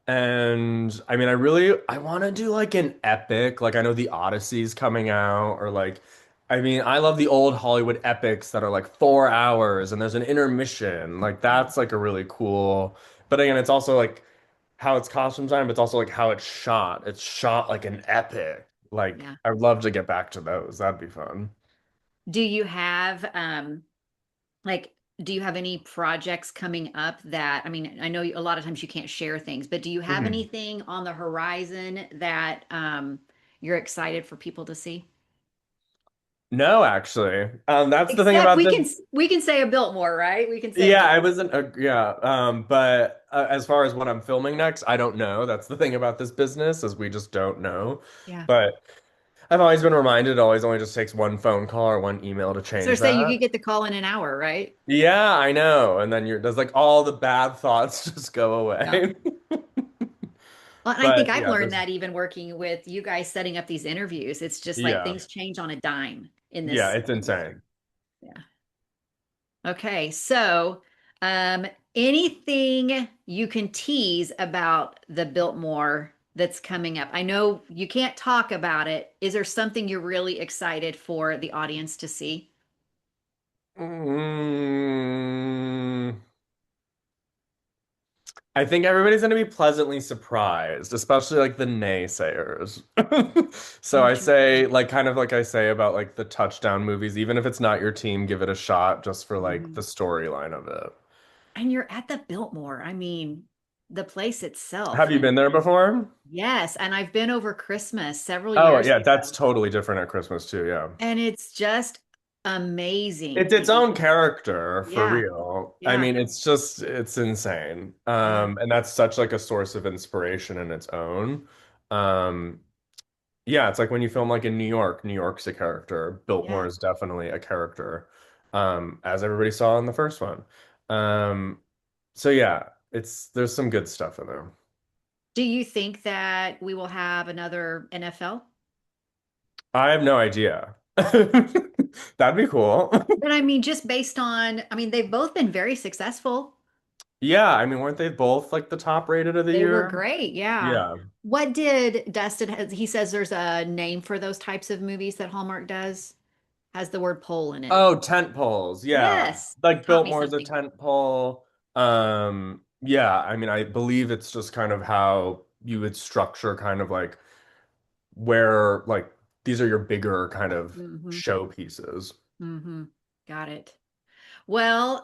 And I mean, I want to do like an epic, like I know the Odyssey's coming out, or like, I mean, I love the old Hollywood epics that are like 4 hours and there's an intermission. Like that's like a really cool, but again, it's also like how it's costume designed, but it's also like how it's shot. It's shot like an epic. Like Yeah. I'd love to get back to those. That'd be fun. Do you have like do you have any projects coming up that I mean, I know a lot of times you can't share things, but do you have Mhm. anything on the horizon that you're excited for people to see? No, actually. That's the thing Except about this. we can say a Biltmore, right? We can say a Yeah, I Biltmore. wasn't. Yeah, but as far as what I'm filming next, I don't know. That's the thing about this business is we just don't know. Yeah. But I've always been reminded it always only just takes one phone call or one email to So change say you that. could get the call in an hour, right? Yeah, I know. And then there's like all the bad thoughts just go Yeah. away. Well, and I think But I've yeah, learned there's that even working with you guys setting up these interviews. It's just like yeah, things change on a dime in yeah, this it's industry. insane. Yeah. Okay, so um, anything you can tease about the Biltmore that's coming up? I know you can't talk about it. Is there something you're really excited for the audience to see? Mm, I think everybody's going to be pleasantly surprised, especially like the naysayers. So I say, Interesting. like, kind of like I say about like the touchdown movies, even if it's not your team, give it a shot just for like the Mhm. storyline of it. And you're at the Biltmore. I mean, the place itself. Have you And been there before? yes, and I've been over Christmas several Oh, years yeah, that's ago, totally different at Christmas too. Yeah. and it's just amazing. It's its own character for Yeah, real. I yeah, mean, it's insane. yeah, And that's such like a source of inspiration in its own. Um, Yeah, it's like when you film like in New York, New York's a character. Biltmore yeah. is definitely a character, as everybody saw in the first one. Um, so yeah, it's there's some good stuff in there. Do you think that we will have another NFL? I have no idea. That'd be cool. But I mean, just based on, I mean, they've both been very successful. Yeah, I mean, weren't they both like the top rated of the They were year? great. Yeah. Yeah. What did Dustin has, he says there's a name for those types of movies that Hallmark does, has the word pole in it. Oh, tent poles. Yeah. Yes. Like Taught me Biltmore's a something. tent pole. Yeah, I mean, I believe it's just kind of how you would structure kind of like where like these are your bigger kind of Hmm. show pieces. Hmm. Got it. Well,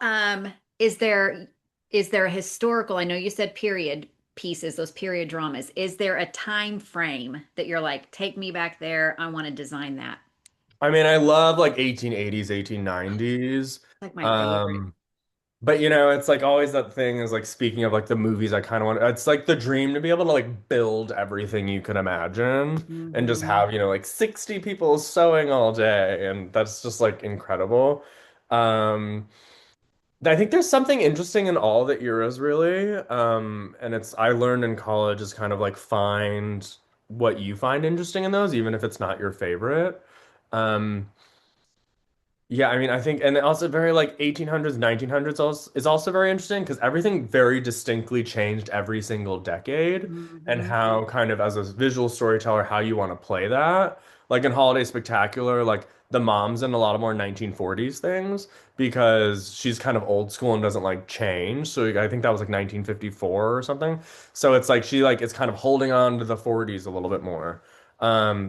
is there a historical, I know you said period pieces, those period dramas. Is there a time frame that you're like, take me back there, I want to design that? I mean, I love like 1880s, 1890s. Like my favorite. Um, but you know, it's like always that thing is like speaking of like the movies I kind of want, it's like the dream to be able to like build everything you could imagine and just Hmm. have, you know, like 60 people sewing all day and that's just like incredible. Um, I think there's something interesting in all the eras, really. And it's I learned in college is kind of like find what you find interesting in those, even if it's not your favorite. Um, yeah, I mean, I think, and also very like 1800s, 1900s also, is also very interesting because everything very distinctly changed every single decade and Hmm. how kind of as a visual storyteller, how you want to play that. Like in Holiday Spectacular, like the mom's in a lot of more 1940s things because she's kind of old school and doesn't like change. So I think that was like 1954 or something. So it's like she like is kind of holding on to the 40s a little bit more.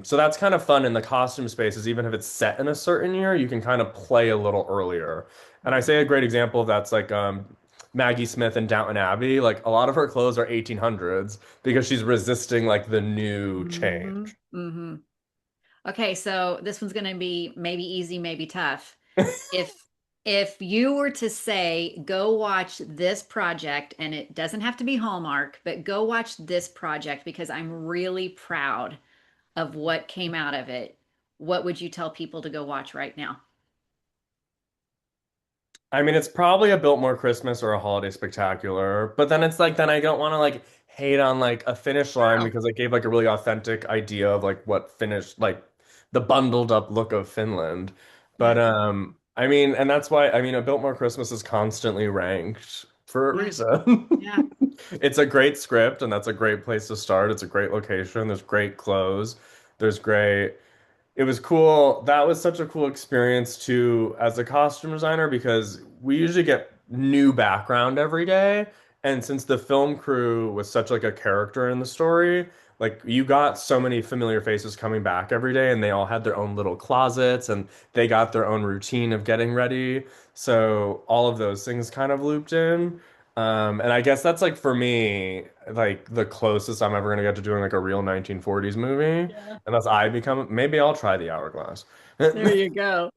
So that's kind of fun in the costume spaces, even if it's set in a certain year, you can kind of play a little earlier. And I say a great example of that's like Maggie Smith in Downton Abbey. Like a lot of her clothes are 1800s because she's resisting like the new Hmm. change. Hmm. Okay, so this one's going to be maybe easy, maybe tough. If if you were to say go watch this project, and it doesn't have to be Hallmark, but go watch this project because I'm really proud of what came out of it, what would you tell people to go watch right now? I mean, it's probably a Biltmore Christmas or a Holiday Spectacular, but then it's like then I don't want to like hate on like a finish line Oh, because I gave like a really authentic idea of like what finish like the bundled up look of Finland. But Yeah. I mean, and that's why I mean, A Biltmore Christmas is constantly ranked for a Yeah. reason. Yeah. It's a great script, and that's a great place to start. It's a great location. There's great clothes. There's great It was cool. That was such a cool experience too as a costume designer because we usually get new background every day. And since the film crew was such like a character in the story, like you got so many familiar faces coming back every day and they all had their own little closets and they got their own routine of getting ready. So all of those things kind of looped in. And I guess that's like for me, like the closest I'm ever gonna get to doing like a real 1940s movie. Yeah. Unless I become, maybe I'll try the hourglass. There you go.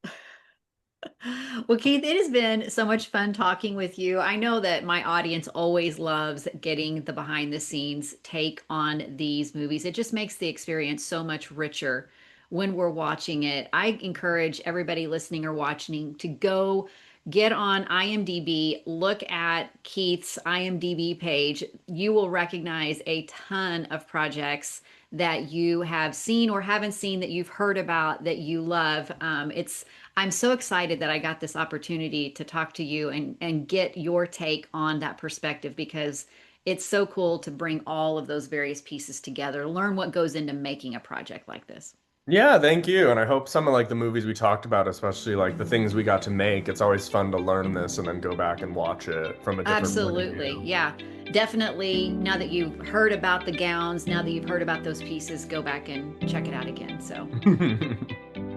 Well, Keith, it has been so much fun talking with you. I know that my audience always loves getting the behind the scenes take on these movies. It just makes the experience so much richer when we're watching it. I encourage everybody listening or watching to go get on IMDb, look at Keith's IMDb page. You will recognize a ton of projects that you have seen or haven't seen that you've heard about that you love. I'm so excited that I got this opportunity to talk to you and get your take on that perspective because it's so cool to bring all of those various pieces together, learn what goes into making a project like this. Yeah, thank you. And I hope some of like the movies we talked about, especially like the things we got to make, it's always fun to learn this and then go back and watch it from a different point of Absolutely. view. Yeah. Definitely. Now that you've heard about the gowns, now that you've heard about those pieces, go back and check it out again. So,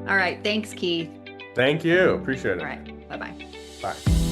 all right. Thanks, Keith. Thank you. Appreciate All it. right. Bye bye. Bye.